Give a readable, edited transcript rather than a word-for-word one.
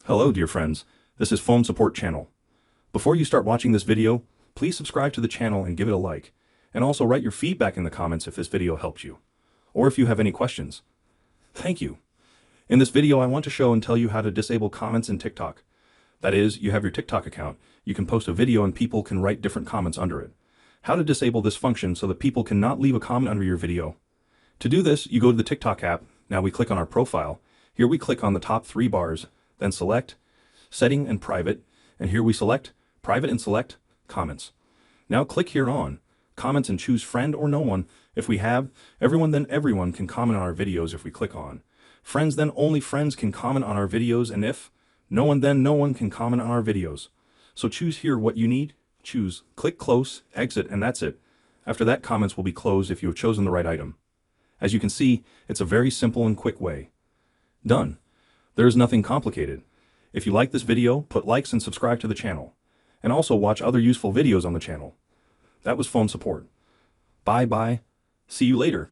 Hello dear friends, this is Phone Support Channel. Before you start watching this video, please subscribe to the channel and give it a like, and also write your feedback in the comments if this video helped you, or if you have any questions. Thank you. In this video I want to show and tell you how to disable comments in TikTok. That is, you have your TikTok account, you can post a video and people can write different comments under it. How to disable this function so that people cannot leave a comment under your video. To do this, you go to the TikTok app, now we click on our profile, here we click on the top 3 bars, then select Setting and Private, and here we select Private and select Comments. Now click here on Comments and choose Friend or No One. If we have Everyone, then everyone can comment on our videos. If we click on Friends, then only friends can comment on our videos, and if No One, then no one can comment on our videos. So choose here what you need, choose, click Close, Exit, and that's it. After that, comments will be closed if you have chosen the right item. As you can see, it's a very simple and quick way. Done. There is nothing complicated. If you like this video, put likes and subscribe to the channel. And also watch other useful videos on the channel. That was Phone Support. Bye bye. See you later.